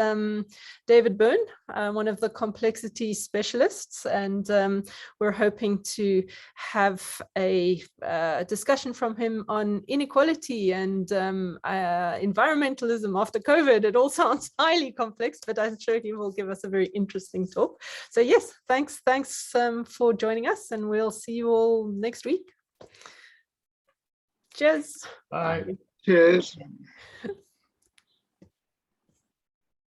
David Byrne, one of the complexity specialists. And we're hoping to have a discussion from him on inequality and environmentalism after COVID. It all sounds highly complex, but I'm sure he will give us a very interesting talk. So yes, thanks for joining us, and we'll see you all next week. Cheers. Bye. Cheers.